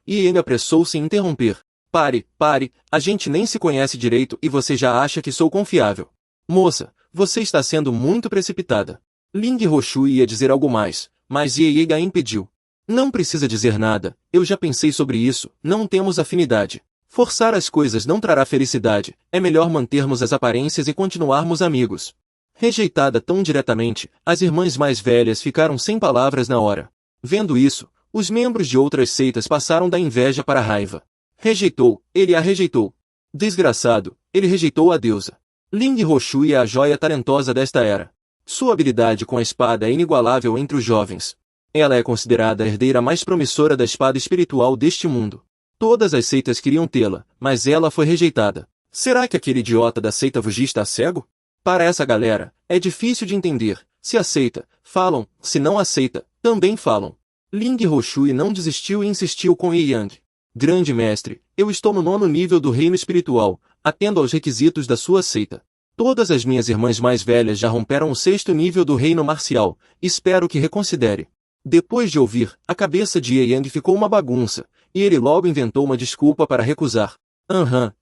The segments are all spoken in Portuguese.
e ele apressou-se em interromper. Pare, pare, a gente nem se conhece direito e você já acha que sou confiável. Moça, você está sendo muito precipitada. Ling Roshui ia dizer algo mais, mas Ye a impediu. Não precisa dizer nada, eu já pensei sobre isso, não temos afinidade. Forçar as coisas não trará felicidade, é melhor mantermos as aparências e continuarmos amigos. Rejeitada tão diretamente, as irmãs mais velhas ficaram sem palavras na hora. Vendo isso, os membros de outras seitas passaram da inveja para a raiva. Rejeitou, ele a rejeitou. Desgraçado, ele rejeitou a deusa. Ling Roshui é a joia talentosa desta era. Sua habilidade com a espada é inigualável entre os jovens. Ela é considerada a herdeira mais promissora da espada espiritual deste mundo. Todas as seitas queriam tê-la, mas ela foi rejeitada. Será que aquele idiota da seita Wuji está cego? Para essa galera, é difícil de entender. Se aceita, falam, se não aceita, também falam. Ling Roshui não desistiu e insistiu com Yi Yang. Grande mestre, eu estou no 9º nível do reino espiritual, atendo aos requisitos da sua seita. Todas as minhas irmãs mais velhas já romperam o 6º nível do reino marcial, espero que reconsidere. Depois de ouvir, a cabeça de Ye Yang ficou uma bagunça, e ele logo inventou uma desculpa para recusar.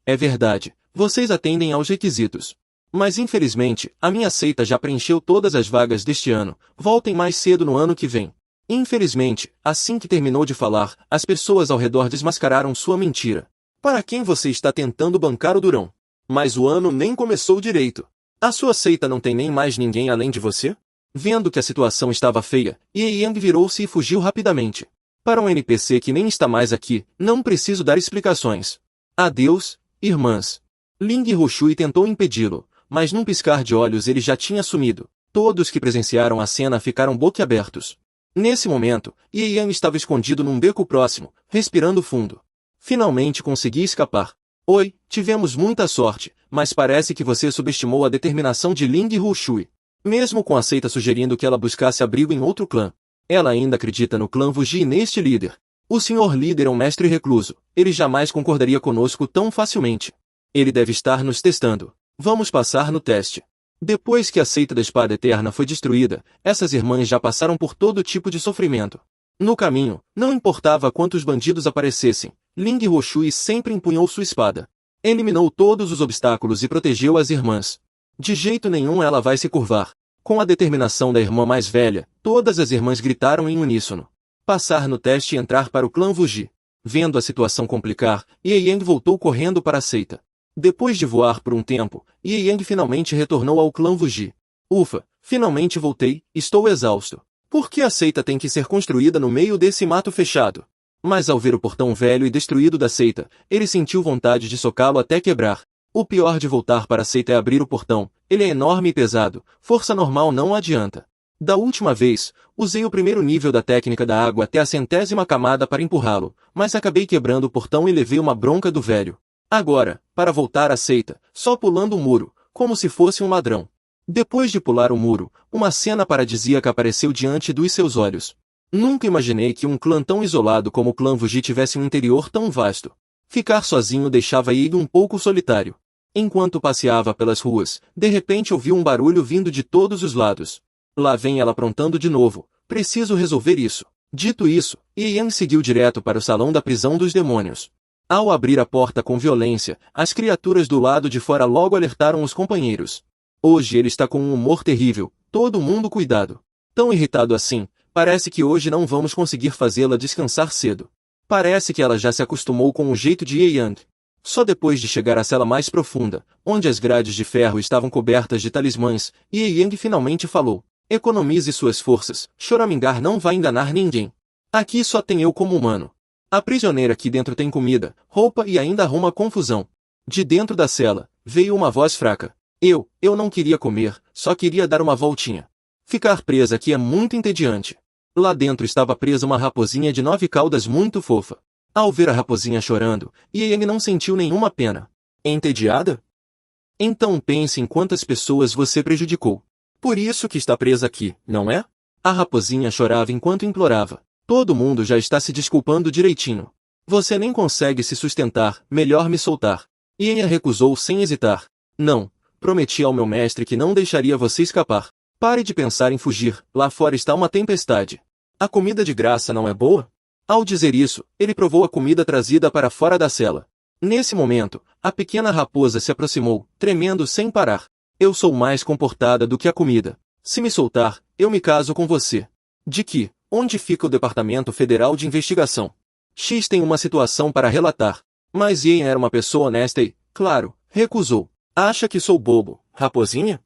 É verdade, vocês atendem aos requisitos. Mas infelizmente, a minha seita já preencheu todas as vagas deste ano, voltem mais cedo no ano que vem. Infelizmente, assim que terminou de falar, as pessoas ao redor desmascararam sua mentira. Para quem você está tentando bancar o durão? Mas o ano nem começou direito. A sua seita não tem nem mais ninguém além de você? Vendo que a situação estava feia, Ye Yang virou-se e fugiu rapidamente. Para um NPC que nem está mais aqui, não preciso dar explicações. Adeus, irmãs. Ling Roshui tentou impedi-lo, mas num piscar de olhos ele já tinha sumido. Todos que presenciaram a cena ficaram boquiabertos. Nesse momento, Ye Yang estava escondido num beco próximo, respirando fundo. Finalmente consegui escapar. Oi, tivemos muita sorte, mas parece que você subestimou a determinação de Ling Roshui. Mesmo com a seita sugerindo que ela buscasse abrigo em outro clã, ela ainda acredita no clã Wuji e neste líder. O senhor líder é um mestre recluso, ele jamais concordaria conosco tão facilmente. Ele deve estar nos testando. Vamos passar no teste. Depois que a seita da Espada Eterna foi destruída, essas irmãs já passaram por todo tipo de sofrimento. No caminho, não importava quantos bandidos aparecessem, Ling Roshui sempre empunhou sua espada. Eliminou todos os obstáculos e protegeu as irmãs. De jeito nenhum ela vai se curvar. Com a determinação da irmã mais velha, todas as irmãs gritaram em uníssono. Passar no teste e entrar para o clã Wuji. Vendo a situação complicar, Ye Yang voltou correndo para a seita. Depois de voar por um tempo, Ye Yang finalmente retornou ao clã Wuji. Ufa, finalmente voltei, estou exausto. Por que a seita tem que ser construída no meio desse mato fechado? Mas ao ver o portão velho e destruído da seita, ele sentiu vontade de socá-lo até quebrar. O pior de voltar para a seita é abrir o portão, ele é enorme e pesado, força normal não adianta. Da última vez, usei o 1º nível da técnica da água até a 100ª camada para empurrá-lo, mas acabei quebrando o portão e levei uma bronca do velho. Agora, para voltar à seita, só pulando o muro, como se fosse um ladrão. Depois de pular o muro, uma cena paradisíaca apareceu diante dos seus olhos. Nunca imaginei que um clã tão isolado como o clã Wuji tivesse um interior tão vasto. Ficar sozinho deixava Yi um pouco solitário. Enquanto passeava pelas ruas, de repente ouviu um barulho vindo de todos os lados. Lá vem ela aprontando de novo, preciso resolver isso. Dito isso, Ye Yang seguiu direto para o salão da prisão dos demônios. Ao abrir a porta com violência, as criaturas do lado de fora logo alertaram os companheiros. Hoje ele está com um humor terrível, todo mundo cuidado. Tão irritado assim, parece que hoje não vamos conseguir fazê-la descansar cedo. Parece que ela já se acostumou com o jeito de Ye Yang. Só depois de chegar à cela mais profunda, onde as grades de ferro estavam cobertas de talismãs, Ye Yang finalmente falou. Economize suas forças, choramingar não vai enganar ninguém. Aqui só tem eu como humano. A prisioneira aqui dentro tem comida, roupa e ainda arruma confusão. De dentro da cela, veio uma voz fraca. Eu não queria comer, só queria dar uma voltinha. Ficar presa aqui é muito entediante. Lá dentro estava presa uma raposinha de 9 caudas muito fofa. Ao ver a raposinha chorando, Ye Yang não sentiu nenhuma pena. Entediada? Então pense em quantas pessoas você prejudicou. Por isso que está presa aqui, não é? A raposinha chorava enquanto implorava. Todo mundo já está se desculpando direitinho. Você nem consegue se sustentar, melhor me soltar. Ye Yang recusou sem hesitar. Não, prometi ao meu mestre que não deixaria você escapar. Pare de pensar em fugir, lá fora está uma tempestade. A comida de graça não é boa? Ao dizer isso, ele provou a comida trazida para fora da cela. Nesse momento, a pequena raposa se aproximou, tremendo sem parar. Eu sou mais comportada do que a comida. Se me soltar, eu me caso com você. De que? Onde fica o Departamento Federal de Investigação? X tem uma situação para relatar. Mas Ian era uma pessoa honesta e, claro, recusou. Acha que sou bobo, raposinha?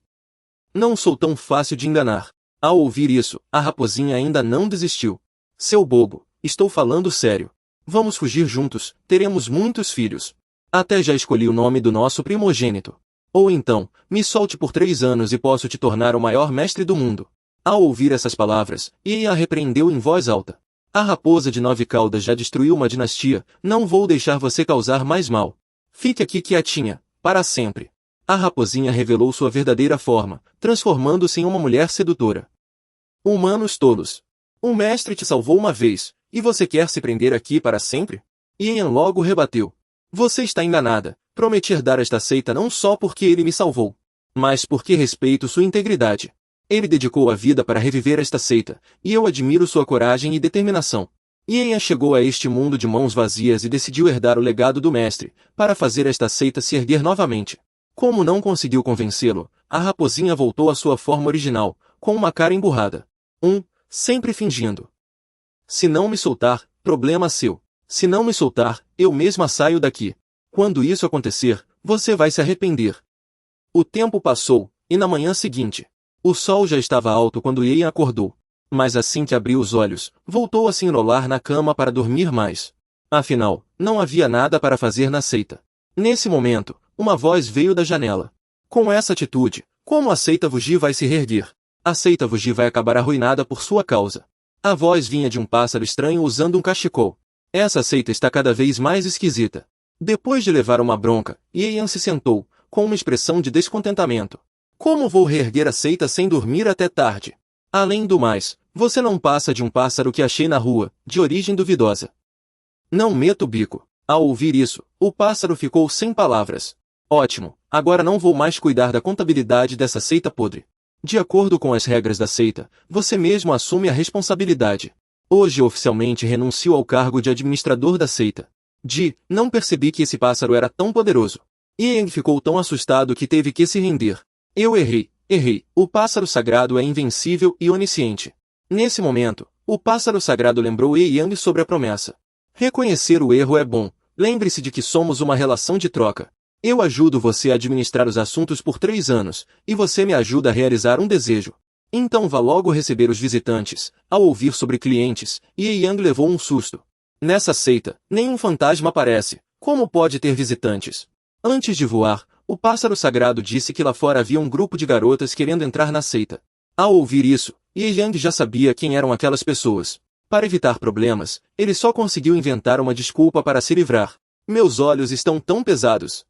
Não sou tão fácil de enganar. Ao ouvir isso, a raposinha ainda não desistiu. Seu bobo, estou falando sério. Vamos fugir juntos, teremos muitos filhos. Até já escolhi o nome do nosso primogênito. Ou então, me solte por 3 anos e posso te tornar o maior mestre do mundo. Ao ouvir essas palavras, Ian a repreendeu em voz alta. A raposa de 9 caudas já destruiu uma dinastia, não vou deixar você causar mais mal. Fique aqui quietinha, para sempre. A raposinha revelou sua verdadeira forma, transformando-se em uma mulher sedutora. Humanos tolos. O mestre te salvou uma vez, e você quer se prender aqui para sempre? Ian logo rebateu. Você está enganada. Prometi herdar esta seita não só porque ele me salvou, mas porque respeito sua integridade. Ele dedicou a vida para reviver esta seita, e eu admiro sua coragem e determinação. Ian chegou a este mundo de mãos vazias e decidiu herdar o legado do mestre, para fazer esta seita se erguer novamente. Como não conseguiu convencê-lo, a raposinha voltou à sua forma original, com uma cara emburrada. Sempre fingindo. Se não me soltar, problema seu. Se não me soltar, eu mesma saio daqui. Quando isso acontecer, você vai se arrepender. O tempo passou, e na manhã seguinte, o sol já estava alto quando Ian acordou. Mas assim que abriu os olhos, voltou a se enrolar na cama para dormir mais. Afinal, não havia nada para fazer na seita. Nesse momento, uma voz veio da janela. Com essa atitude, como a seita Vugi vai se reerguer? A seita Vugi vai acabar arruinada por sua causa. A voz vinha de um pássaro estranho usando um cachecol. Essa seita está cada vez mais esquisita. Depois de levar uma bronca, Ian se sentou, com uma expressão de descontentamento. Como vou reerguer a seita sem dormir até tarde? Além do mais, você não passa de um pássaro que achei na rua, de origem duvidosa. Não meto o bico. Ao ouvir isso, o pássaro ficou sem palavras. Ótimo, agora não vou mais cuidar da contabilidade dessa seita podre. De acordo com as regras da seita, você mesmo assume a responsabilidade. Hoje oficialmente renuncio ao cargo de administrador da seita. Não percebi que esse pássaro era tão poderoso. Ian ficou tão assustado que teve que se render. Eu errei. O pássaro sagrado é invencível e onisciente. Nesse momento, o pássaro sagrado lembrou Ian sobre a promessa. Reconhecer o erro é bom. Lembre-se de que somos uma relação de troca. Eu ajudo você a administrar os assuntos por 3 anos, e você me ajuda a realizar um desejo. Então vá logo receber os visitantes. Ao ouvir sobre clientes, Ian levou um susto. Nessa seita, nenhum fantasma aparece. Como pode ter visitantes? Antes de voar, o pássaro sagrado disse que lá fora havia um grupo de garotas querendo entrar na seita. Ao ouvir isso, Ian já sabia quem eram aquelas pessoas. Para evitar problemas, ele só conseguiu inventar uma desculpa para se livrar. Meus olhos estão tão pesados.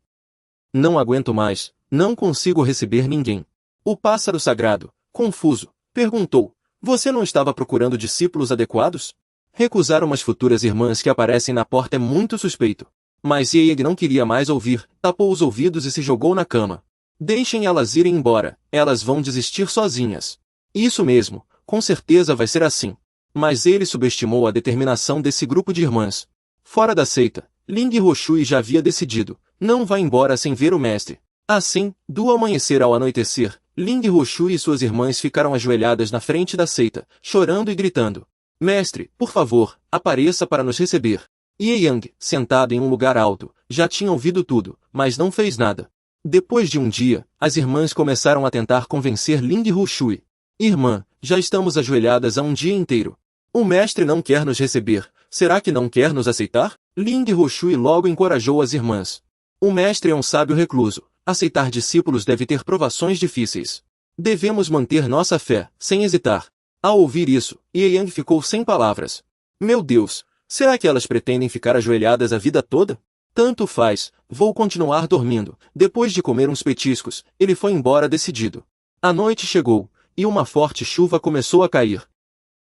Não aguento mais, não consigo receber ninguém. O pássaro sagrado, confuso, perguntou. Você não estava procurando discípulos adequados? Recusar umas futuras irmãs que aparecem na porta é muito suspeito. Mas Ian não queria mais ouvir, tapou os ouvidos e se jogou na cama. Deixem elas irem embora, elas vão desistir sozinhas. Isso mesmo, com certeza vai ser assim. Mas ele subestimou a determinação desse grupo de irmãs. Fora da seita, Ling Roshui já havia decidido, não vá embora sem ver o mestre. Assim, do amanhecer ao anoitecer, Ling Roshui e suas irmãs ficaram ajoelhadas na frente da seita, chorando e gritando. Mestre, por favor, apareça para nos receber. Ian, sentado em um lugar alto, já tinha ouvido tudo, mas não fez nada. Depois de um dia, as irmãs começaram a tentar convencer Ling Roshui. Irmã, já estamos ajoelhadas há um dia inteiro. O mestre não quer nos receber, será que não quer nos aceitar? Ling Roshui logo encorajou as irmãs. O mestre é um sábio recluso, aceitar discípulos deve ter provações difíceis. Devemos manter nossa fé, sem hesitar. Ao ouvir isso, Ian ficou sem palavras. Meu Deus, será que elas pretendem ficar ajoelhadas a vida toda? Tanto faz, vou continuar dormindo. Depois de comer uns petiscos, ele foi embora decidido. A noite chegou, e uma forte chuva começou a cair.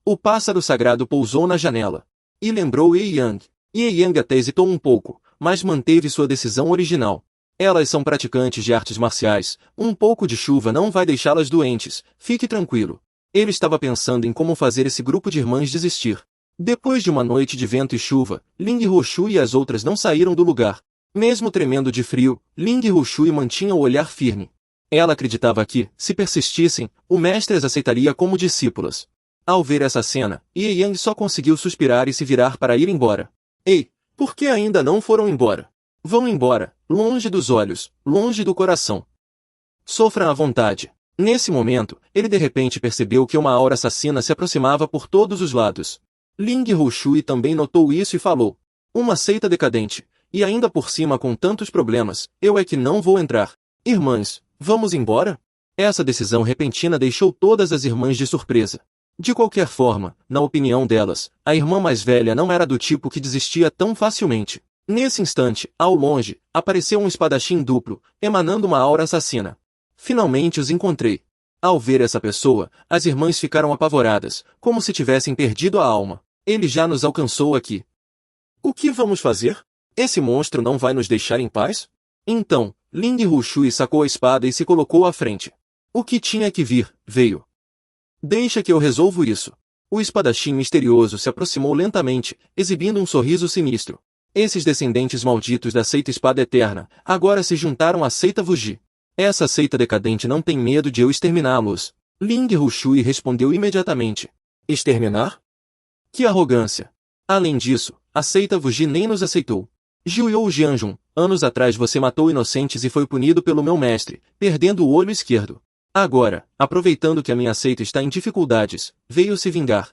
O pássaro sagrado pousou na janela. E lembrou Ian. Ian até hesitou um pouco, mas manteve sua decisão original. Elas são praticantes de artes marciais, um pouco de chuva não vai deixá-las doentes, fique tranquilo. Ele estava pensando em como fazer esse grupo de irmãs desistir. Depois de uma noite de vento e chuva, Ling Hoshui e as outras não saíram do lugar. Mesmo tremendo de frio, Ling Hoshui mantinha o olhar firme. Ela acreditava que, se persistissem, o mestre as aceitaria como discípulas. Ao ver essa cena, Ye Yang só conseguiu suspirar e se virar para ir embora. Ei, por que ainda não foram embora? Vão embora, longe dos olhos, longe do coração. Sofram à vontade. Nesse momento, ele de repente percebeu que uma aura assassina se aproximava por todos os lados. Ling Hoshui também notou isso e falou: uma seita decadente, e ainda por cima com tantos problemas, eu é que não vou entrar. Irmãs, vamos embora? Essa decisão repentina deixou todas as irmãs de surpresa. De qualquer forma, na opinião delas, a irmã mais velha não era do tipo que desistia tão facilmente. Nesse instante, ao longe, apareceu um espadachim duplo, emanando uma aura assassina. Finalmente os encontrei. Ao ver essa pessoa, as irmãs ficaram apavoradas, como se tivessem perdido a alma. Ele já nos alcançou aqui. O que vamos fazer? Esse monstro não vai nos deixar em paz? Então, Ling Hoshui sacou a espada e se colocou à frente. O que tinha que vir, veio. Deixa que eu resolvo isso. O espadachim misterioso se aproximou lentamente, exibindo um sorriso sinistro. Esses descendentes malditos da seita Espada Eterna, agora se juntaram à seita Wuji. Essa seita decadente não tem medo de eu exterminá-los. Ling Hoshui respondeu imediatamente. Exterminar? Que arrogância! Além disso, a seita Wuji nem nos aceitou. Jiuyou Jianjun, anos atrás você matou inocentes e foi punido pelo meu mestre, perdendo o olho esquerdo. Agora, aproveitando que a minha seita está em dificuldades, veio se vingar.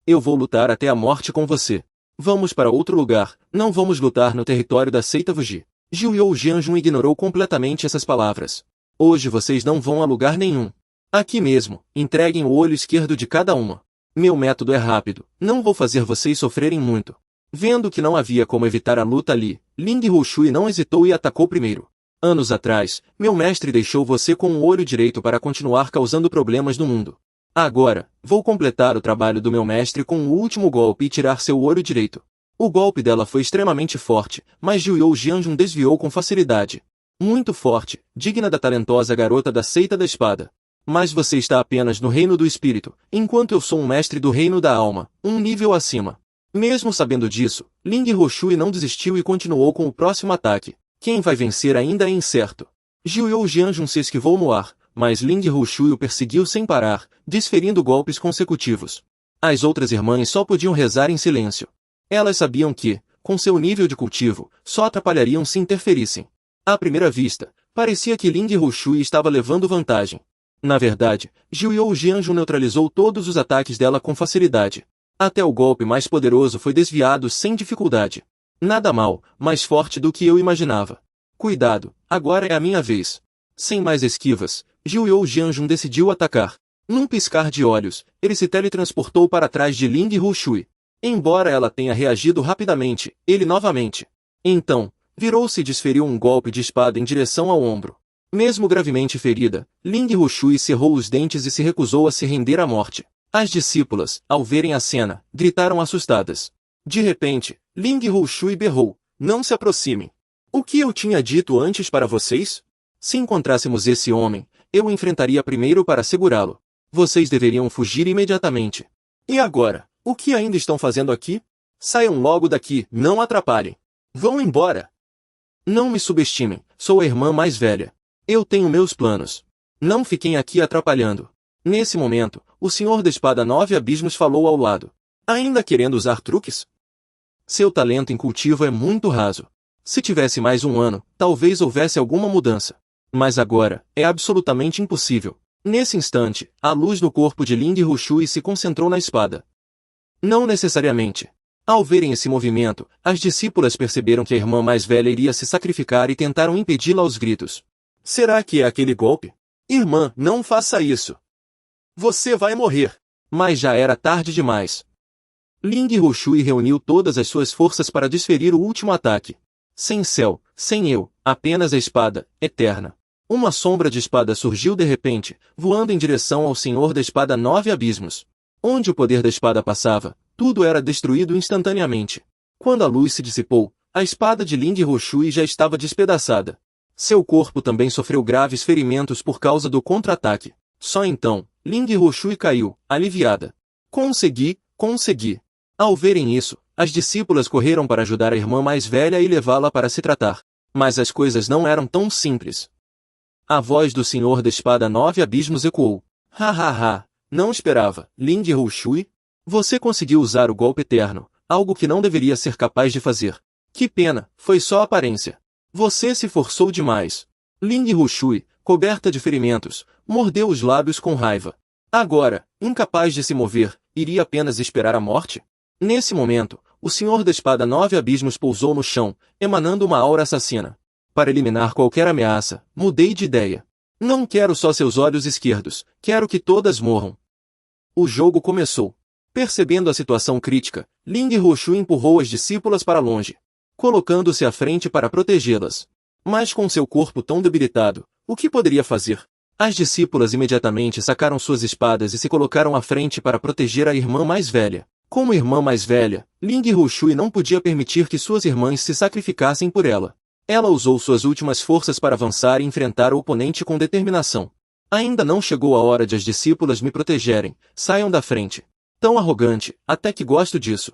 Eu vou lutar até a morte com você. Vamos para outro lugar, não vamos lutar no território da seita Wuji. Jiuyou Jianjun ignorou completamente essas palavras. Hoje vocês não vão a lugar nenhum. Aqui mesmo, entreguem o olho esquerdo de cada uma. Meu método é rápido, não vou fazer vocês sofrerem muito. Vendo que não havia como evitar a luta ali, Ling Hoshui não hesitou e atacou primeiro. Anos atrás, meu mestre deixou você com o olho direito para continuar causando problemas no mundo. Agora, vou completar o trabalho do meu mestre com o último golpe e tirar seu olho direito. O golpe dela foi extremamente forte, mas Jiuyou Jianjun desviou com facilidade. Muito forte, digna da talentosa garota da seita da espada. Mas você está apenas no reino do espírito, enquanto eu sou um mestre do reino da alma, um nível acima. Mesmo sabendo disso, Ling Hoshui não desistiu e continuou com o próximo ataque. Quem vai vencer ainda é incerto. Jiuyou Jianjun se esquivou no ar, mas Ling Hoshui o perseguiu sem parar, desferindo golpes consecutivos. As outras irmãs só podiam rezar em silêncio. Elas sabiam que, com seu nível de cultivo, só atrapalhariam se interferissem. À primeira vista, parecia que Ling Hoshui estava levando vantagem. Na verdade, Jiuyou Jianjun neutralizou todos os ataques dela com facilidade. Até o golpe mais poderoso foi desviado sem dificuldade. Nada mal, mais forte do que eu imaginava. Cuidado, agora é a minha vez. Sem mais esquivas, Jiuyou Jianjun decidiu atacar. Num piscar de olhos, ele se teletransportou para trás de Ling Hoshui. Embora ela tenha reagido rapidamente, ele novamente. Então, virou-se e desferiu um golpe de espada em direção ao ombro. Mesmo gravemente ferida, Ling Hoshui cerrou os dentes e se recusou a se render à morte. As discípulas, ao verem a cena, gritaram assustadas. De repente, Ling Hoshui berrou: não se aproximem. O que eu tinha dito antes para vocês? Se encontrássemos esse homem, eu o enfrentaria primeiro para segurá-lo. Vocês deveriam fugir imediatamente. E agora? O que ainda estão fazendo aqui? Saiam logo daqui, não atrapalhem. Vão embora. Não me subestimem, sou a irmã mais velha. Eu tenho meus planos. Não fiquem aqui atrapalhando. Nesse momento, o Senhor da Espada Nove Abismos falou ao lado. Ainda querendo usar truques? Seu talento em cultivo é muito raso. Se tivesse mais um ano, talvez houvesse alguma mudança. Mas agora, é absolutamente impossível. Nesse instante, a luz do corpo de Ling Hoshui se concentrou na espada. Não necessariamente. Ao verem esse movimento, as discípulas perceberam que a irmã mais velha iria se sacrificar e tentaram impedi-la aos gritos. Será que é aquele golpe? Irmã, não faça isso. Você vai morrer. Mas já era tarde demais. Ling Hoshui reuniu todas as suas forças para desferir o último ataque. Sem céu, sem eu, apenas a espada, eterna. Uma sombra de espada surgiu de repente, voando em direção ao Senhor da Espada Nove Abismos. Onde o poder da espada passava, tudo era destruído instantaneamente. Quando a luz se dissipou, a espada de Ling Hoshui já estava despedaçada. Seu corpo também sofreu graves ferimentos por causa do contra-ataque. Só então, Ling Hoshui caiu, aliviada. Consegui. Ao verem isso, as discípulas correram para ajudar a irmã mais velha e levá-la para se tratar. Mas as coisas não eram tão simples. A voz do Senhor da Espada Nove Abismos ecoou. Ha ha ha, não esperava, Ling Hou-Shui? Você conseguiu usar o golpe eterno, algo que não deveria ser capaz de fazer. Que pena, foi só aparência. Você se forçou demais. Ling Hou-Shui, coberta de ferimentos, mordeu os lábios com raiva. Agora, incapaz de se mover, iria apenas esperar a morte? Nesse momento, o Senhor da Espada Nove Abismos pousou no chão, emanando uma aura assassina. Para eliminar qualquer ameaça, mudei de ideia. Não quero só seus olhos esquerdos, quero que todas morram. O jogo começou. Percebendo a situação crítica, Ling Hou-Shui empurrou as discípulas para longe, colocando-se à frente para protegê-las. Mas com seu corpo tão debilitado, o que poderia fazer? As discípulas imediatamente sacaram suas espadas e se colocaram à frente para proteger a irmã mais velha. Como irmã mais velha, Ling Hou-Shui não podia permitir que suas irmãs se sacrificassem por ela. Ela usou suas últimas forças para avançar e enfrentar o oponente com determinação. Ainda não chegou a hora de as discípulas me protegerem, saiam da frente. Tão arrogante, até que gosto disso.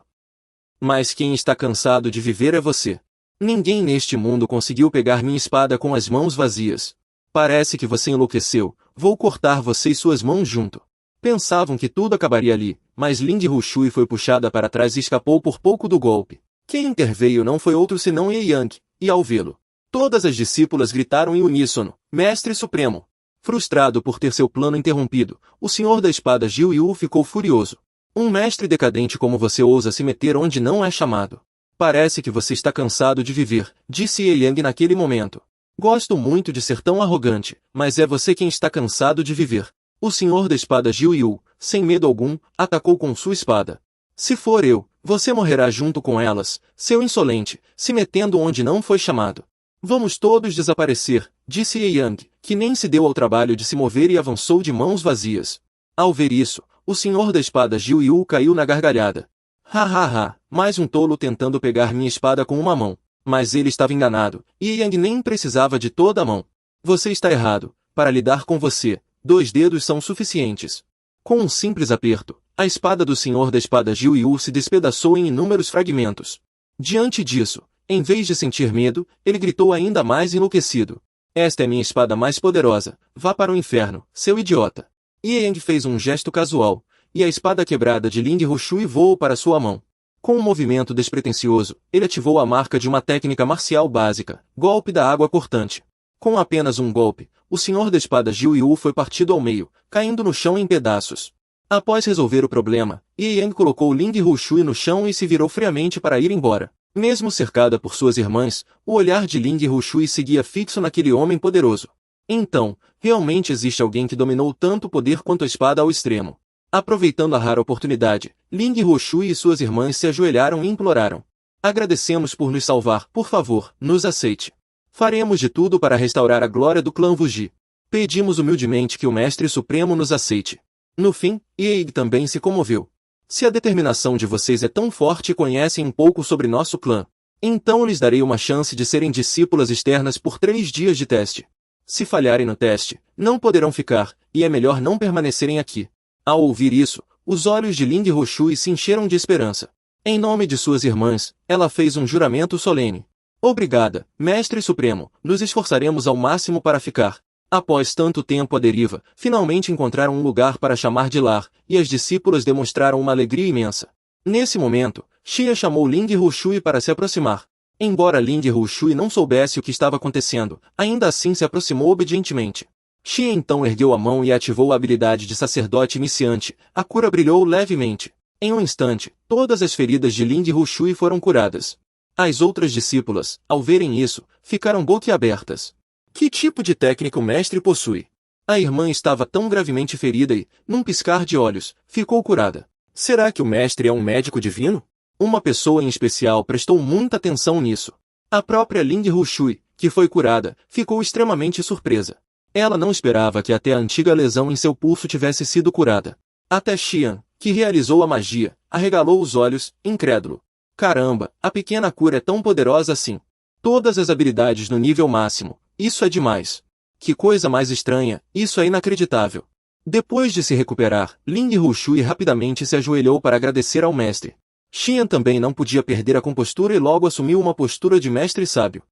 Mas quem está cansado de viver é você. Ninguém neste mundo conseguiu pegar minha espada com as mãos vazias. Parece que você enlouqueceu, vou cortar você e suas mãos junto. Pensavam que tudo acabaria ali, mas Ling Hou-Shui foi puxada para trás e escapou por pouco do golpe. Quem interveio não foi outro senão Ye Yang, e ao vê-lo, todas as discípulas gritaram em uníssono, Mestre Supremo! Frustrado por ter seu plano interrompido, o Senhor da Espada Jiu Yu ficou furioso. Um mestre decadente como você ousa se meter onde não é chamado. Parece que você está cansado de viver, disse Ye Yang naquele momento. Gosto muito de ser tão arrogante, mas é você quem está cansado de viver. O Senhor da Espada Jiu Yu, sem medo algum, atacou com sua espada. Se for eu, você morrerá junto com elas, seu insolente, se metendo onde não foi chamado. Vamos todos desaparecer, disse Ye Yang, que nem se deu ao trabalho de se mover e avançou de mãos vazias. Ao ver isso, o Senhor da Espada Jiu Yu caiu na gargalhada. Ha ha ha, mais um tolo tentando pegar minha espada com uma mão. Mas ele estava enganado, e Ye Yang nem precisava de toda a mão. Você está errado, para lidar com você, 2 dedos são suficientes. Com um simples aperto, a espada do Senhor da Espada Jiu Yu se despedaçou em inúmeros fragmentos. Diante disso, em vez de sentir medo, ele gritou ainda mais enlouquecido. Esta é minha espada mais poderosa, vá para o inferno, seu idiota. Ye Yang fez um gesto casual, e a espada quebrada de Ling Hou-Shui voou para sua mão. Com um movimento despretensioso, ele ativou a marca de uma técnica marcial básica, golpe da água cortante. Com apenas um golpe, o Senhor da Espada Jiu Yu foi partido ao meio, caindo no chão em pedaços. Após resolver o problema, Ye Yang colocou Ling Hou-Shui no chão e se virou friamente para ir embora. Mesmo cercada por suas irmãs, o olhar de Ling Hou-Shui seguia fixo naquele homem poderoso. Então, realmente existe alguém que dominou tanto poder quanto a espada ao extremo. Aproveitando a rara oportunidade, Ling Hou-Shui e suas irmãs se ajoelharam e imploraram. Agradecemos por nos salvar, por favor, nos aceite. Faremos de tudo para restaurar a glória do clã Wuji. Pedimos humildemente que o Mestre Supremo nos aceite. No fim, Ye Yang também se comoveu. Se a determinação de vocês é tão forte e conhecem um pouco sobre nosso clã, então lhes darei uma chance de serem discípulas externas por 3 dias de teste. Se falharem no teste, não poderão ficar, e é melhor não permanecerem aqui. Ao ouvir isso, os olhos de Ling Hou-Shui se encheram de esperança. Em nome de suas irmãs, ela fez um juramento solene. Obrigada, Mestre Supremo, nos esforçaremos ao máximo para ficar. Após tanto tempo à deriva, finalmente encontraram um lugar para chamar de lar, e as discípulas demonstraram uma alegria imensa. Nesse momento, Xia chamou Ling Hou-Shui para se aproximar. Embora Ling Hou-Shui não soubesse o que estava acontecendo, ainda assim se aproximou obedientemente. Xia então ergueu a mão e ativou a habilidade de sacerdote iniciante, a cura brilhou levemente. Em um instante, todas as feridas de Ling Hou-Shui foram curadas. As outras discípulas, ao verem isso, ficaram boquiabertas. Que tipo de técnica o mestre possui? A irmã estava tão gravemente ferida e, num piscar de olhos, ficou curada. Será que o mestre é um médico divino? Uma pessoa em especial prestou muita atenção nisso. A própria Ling Hou-Shui, que foi curada, ficou extremamente surpresa. Ela não esperava que até a antiga lesão em seu pulso tivesse sido curada. Até Xian, que realizou a magia, arregalou os olhos, incrédulo. Caramba, a pequena cura é tão poderosa assim. Todas as habilidades no nível máximo. Isso é demais. Que coisa mais estranha, isso é inacreditável. Depois de se recuperar, Ling Hou-Shui rapidamente se ajoelhou para agradecer ao mestre. Xian também não podia perder a compostura e logo assumiu uma postura de mestre sábio.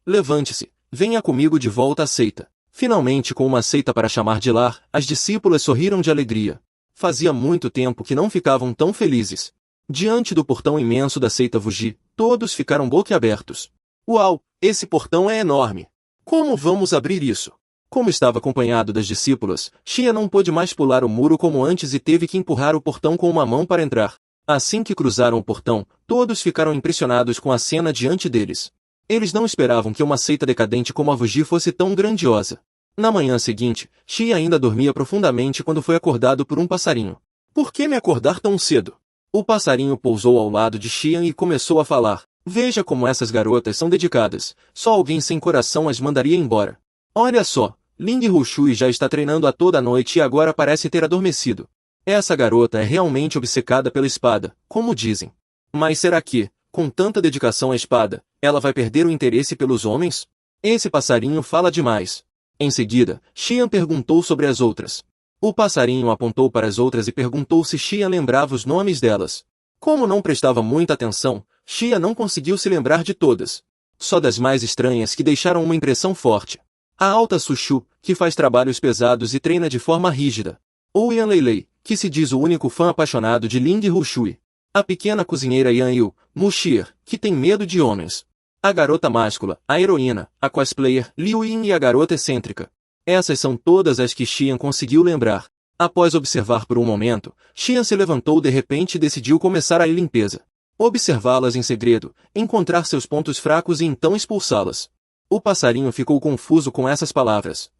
Levante-se, venha comigo de volta à seita. Finalmente, com uma seita para chamar de lar, as discípulas sorriram de alegria. Fazia muito tempo que não ficavam tão felizes. Diante do portão imenso da seita Wuji, todos ficaram boquiabertos. Uau, esse portão é enorme! Como vamos abrir isso? Como estava acompanhado das discípulas, Xian não pôde mais pular o muro como antes e teve que empurrar o portão com uma mão para entrar. Assim que cruzaram o portão, todos ficaram impressionados com a cena diante deles. Eles não esperavam que uma seita decadente como a Wuji fosse tão grandiosa. Na manhã seguinte, Xian ainda dormia profundamente quando foi acordado por um passarinho. Por que me acordar tão cedo? O passarinho pousou ao lado de Xian e começou a falar. Veja como essas garotas são dedicadas. Só alguém sem coração as mandaria embora. Olha só, Ling Hushui já está treinando a toda noite e agora parece ter adormecido. Essa garota é realmente obcecada pela espada, como dizem. Mas será que, com tanta dedicação à espada, ela vai perder o interesse pelos homens? Esse passarinho fala demais. Em seguida, Xian perguntou sobre as outras. O passarinho apontou para as outras e perguntou se Xian lembrava os nomes delas. Como não prestava muita atenção, Xian não conseguiu se lembrar de todas. Só das mais estranhas que deixaram uma impressão forte. A alta Sushu, que faz trabalhos pesados e treina de forma rígida. Ou Yan Leilei, que se diz o único fã apaixonado de Ling Hushui. A pequena cozinheira Yan Yu, Muxir, que tem medo de homens. A garota máscula, a heroína, a cosplayer Liu Yin e a garota excêntrica. Essas são todas as que Xian conseguiu lembrar. Após observar por um momento, Xian se levantou de repente e decidiu começar a limpeza. Observá-las em segredo, encontrar seus pontos fracos e então expulsá-las. O passarinho ficou confuso com essas palavras.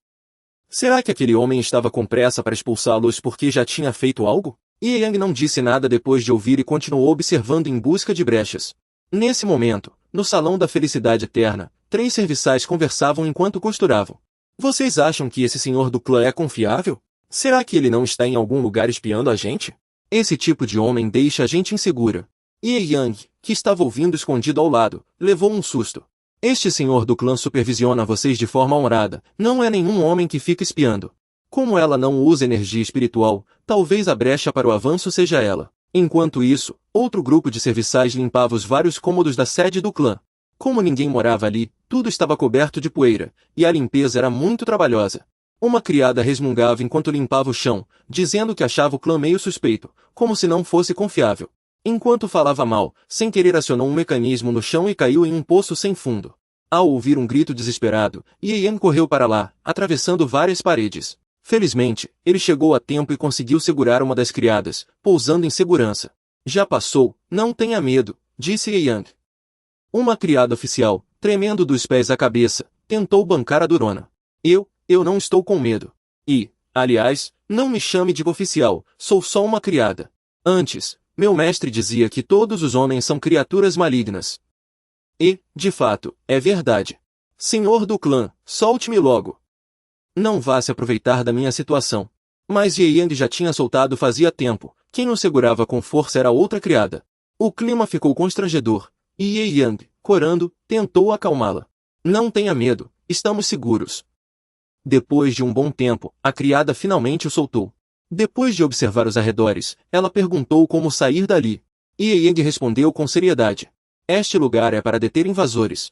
Será que aquele homem estava com pressa para expulsá-los porque já tinha feito algo? Ye Yang não disse nada depois de ouvir e continuou observando em busca de brechas. Nesse momento, no Salão da Felicidade Eterna, 3 serviçais conversavam enquanto costuravam. Vocês acham que esse senhor do clã é confiável? Será que ele não está em algum lugar espiando a gente? Esse tipo de homem deixa a gente insegura. Ye Yang, que estava ouvindo escondido ao lado, levou um susto. Este senhor do clã supervisiona vocês de forma honrada, não é nenhum homem que fica espiando. Como ela não usa energia espiritual, talvez a brecha para o avanço seja ela. Enquanto isso, outro grupo de serviçais limpava os vários cômodos da sede do clã. Como ninguém morava ali, tudo estava coberto de poeira, e a limpeza era muito trabalhosa. Uma criada resmungava enquanto limpava o chão, dizendo que achava o clã meio suspeito, como se não fosse confiável. Enquanto falava mal, sem querer acionou um mecanismo no chão e caiu em um poço sem fundo. Ao ouvir um grito desesperado, Ye Yan correu para lá, atravessando várias paredes. Felizmente, ele chegou a tempo e conseguiu segurar uma das criadas, pousando em segurança. Já passou, não tenha medo, disse Ye Yang. Uma criada oficial, tremendo dos pés à cabeça, tentou bancar a durona. Eu não estou com medo. E, aliás, não me chame de oficial, sou só uma criada. Antes, meu mestre dizia que todos os homens são criaturas malignas. E, de fato, é verdade. Senhor do clã, solte-me logo. Não vá se aproveitar da minha situação. Mas Ye Yang já tinha soltado fazia tempo, quem o segurava com força era outra criada. O clima ficou constrangedor, e Ye Yang, corando, tentou acalmá-la. Não tenha medo, estamos seguros. Depois de um bom tempo, a criada finalmente o soltou. Depois de observar os arredores, ela perguntou como sair dali. Ye Yang respondeu com seriedade. Este lugar é para deter invasores.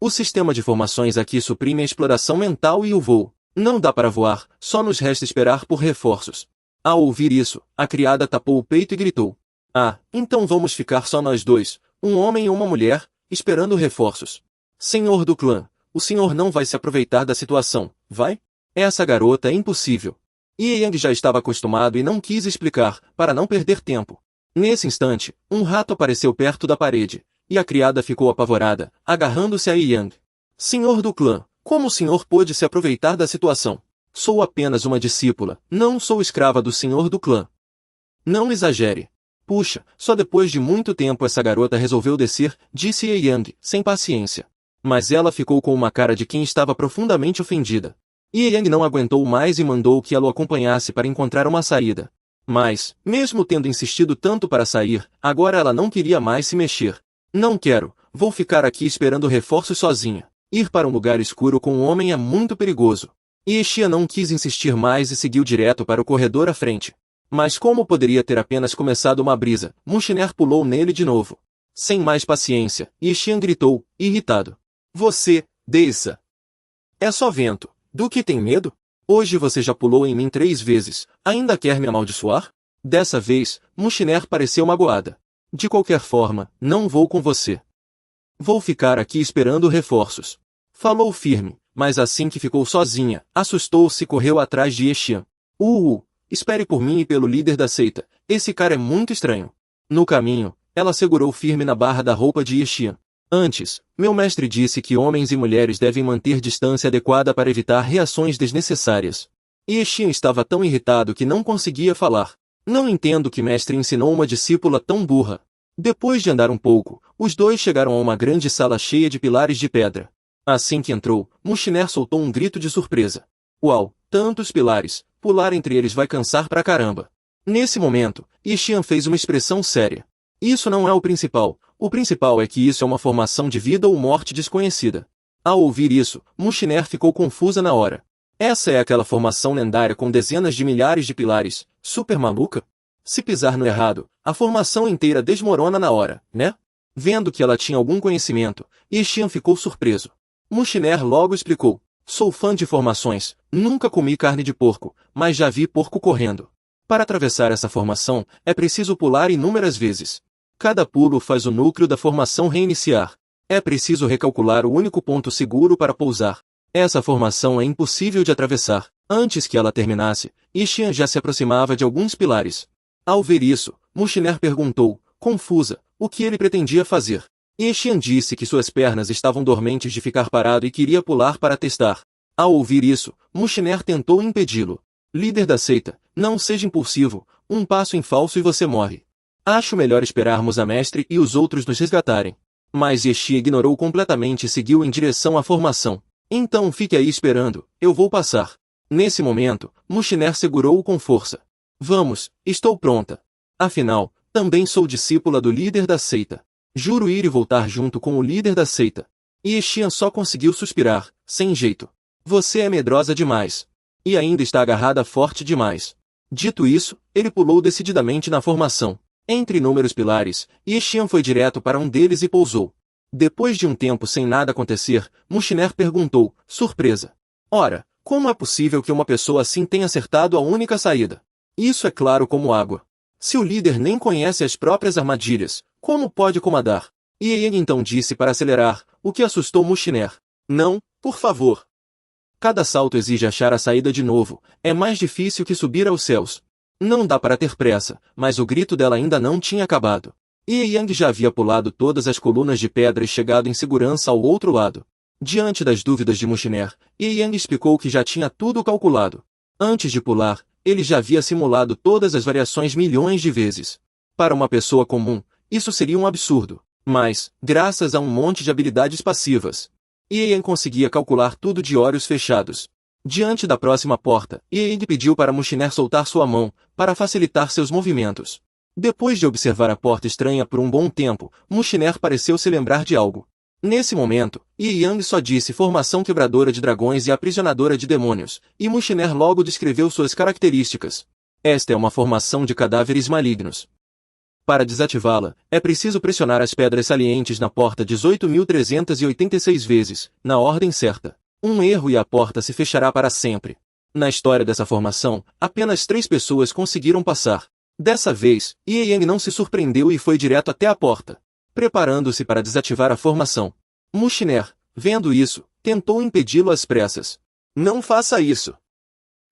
O sistema de formações aqui suprime a exploração mental e o voo. Não dá para voar, só nos resta esperar por reforços. Ao ouvir isso, a criada tapou o peito e gritou. Ah, então vamos ficar só nós dois, um homem e uma mulher, esperando reforços. Senhor do clã, o senhor não vai se aproveitar da situação, vai? Essa garota é impossível. Ye Yang já estava acostumado e não quis explicar, para não perder tempo. Nesse instante, um rato apareceu perto da parede, e a criada ficou apavorada, agarrando-se a Ye Yang. Senhor do clã, como o senhor pôde se aproveitar da situação? Sou apenas uma discípula, não sou escrava do senhor do clã. Não exagere. Puxa, só depois de muito tempo essa garota resolveu descer, disse Ye Yang, sem paciência. Mas ela ficou com uma cara de quem estava profundamente ofendida. Ye Yang não aguentou mais e mandou que ela o acompanhasse para encontrar uma saída. Mas, mesmo tendo insistido tanto para sair, agora ela não queria mais se mexer. Não quero, vou ficar aqui esperando reforços sozinha. Ir para um lugar escuro com um homem é muito perigoso. E Xian não quis insistir mais e seguiu direto para o corredor à frente. Mas como poderia ter apenas começado uma brisa, Mushner pulou nele de novo. Sem mais paciência, Yixian gritou, irritado. Você, desça. É só vento. Do que tem medo? Hoje você já pulou em mim 3 vezes, ainda quer me amaldiçoar? Dessa vez, Mushner pareceu magoada. De qualquer forma, não vou com você. Vou ficar aqui esperando reforços. Falou firme, mas assim que ficou sozinha, assustou-se e correu atrás de Yixian. Espere por mim e pelo líder da seita, esse cara é muito estranho. No caminho, ela segurou firme na barra da roupa de Yixian. Antes, meu mestre disse que homens e mulheres devem manter distância adequada para evitar reações desnecessárias. Yixian estava tão irritado que não conseguia falar. Não entendo que mestre ensinou uma discípula tão burra. Depois de andar um pouco, os dois chegaram a uma grande sala cheia de pilares de pedra. Assim que entrou, Mushner soltou um grito de surpresa. Uau, tantos pilares, pular entre eles vai cansar pra caramba. Nesse momento, Yixian fez uma expressão séria. Isso não é o principal é que isso é uma formação de vida ou morte desconhecida. Ao ouvir isso, Mushner ficou confusa na hora. Essa é aquela formação lendária com dezenas de milhares de pilares, super maluca? Se pisar no errado, a formação inteira desmorona na hora, né? Vendo que ela tinha algum conhecimento, Yixian ficou surpreso. Mushner logo explicou. Sou fã de formações, nunca comi carne de porco, mas já vi porco correndo. Para atravessar essa formação, é preciso pular inúmeras vezes. Cada pulo faz o núcleo da formação reiniciar. É preciso recalcular o único ponto seguro para pousar. Essa formação é impossível de atravessar. Antes que ela terminasse, Yixian já se aproximava de alguns pilares. Ao ver isso, Mushner perguntou, confusa, o que ele pretendia fazer. Yixian disse que suas pernas estavam dormentes de ficar parado e queria pular para testar. Ao ouvir isso, Mushner tentou impedi-lo. Líder da seita, não seja impulsivo, um passo em falso e você morre. Acho melhor esperarmos a mestre e os outros nos resgatarem. Mas Yixian ignorou completamente e seguiu em direção à formação. Então fique aí esperando, eu vou passar. Nesse momento, Mushner segurou-o com força. Vamos, estou pronta. Afinal, também sou discípula do líder da seita. Juro ir e voltar junto com o líder da seita. Yixian só conseguiu suspirar, sem jeito. Você é medrosa demais. E ainda está agarrada forte demais. Dito isso, ele pulou decididamente na formação. Entre inúmeros pilares, Yixian foi direto para um deles e pousou. Depois de um tempo sem nada acontecer, Mushner perguntou, surpresa. Ora, como é possível que uma pessoa assim tenha acertado a única saída? Isso é claro como água. Se o líder nem conhece as próprias armadilhas, como pode comandar? E ele então disse para acelerar, o que assustou Mushner. Não, por favor. Cada salto exige achar a saída de novo, é mais difícil que subir aos céus. Não dá para ter pressa, mas o grito dela ainda não tinha acabado. Yang já havia pulado todas as colunas de pedra e chegado em segurança ao outro lado. Diante das dúvidas de Mushner, Yang explicou que já tinha tudo calculado. Antes de pular, ele já havia simulado todas as variações milhões de vezes. Para uma pessoa comum, isso seria um absurdo. Mas, graças a um monte de habilidades passivas, Yang conseguia calcular tudo de olhos fechados. Diante da próxima porta, Yang pediu para Mushner soltar sua mão, para facilitar seus movimentos. Depois de observar a porta estranha por um bom tempo, Mushner pareceu se lembrar de algo. Nesse momento, Yang só disse formação quebradora de dragões e aprisionadora de demônios, e Mushner logo descreveu suas características. Esta é uma formação de cadáveres malignos. Para desativá-la, é preciso pressionar as pedras salientes na porta 18.386 vezes, na ordem certa. Um erro e a porta se fechará para sempre. Na história dessa formação, apenas 3 pessoas conseguiram passar. Dessa vez, Yang não se surpreendeu e foi direto até a porta, preparando-se para desativar a formação. Mushner, vendo isso, tentou impedi-lo às pressas. Não faça isso.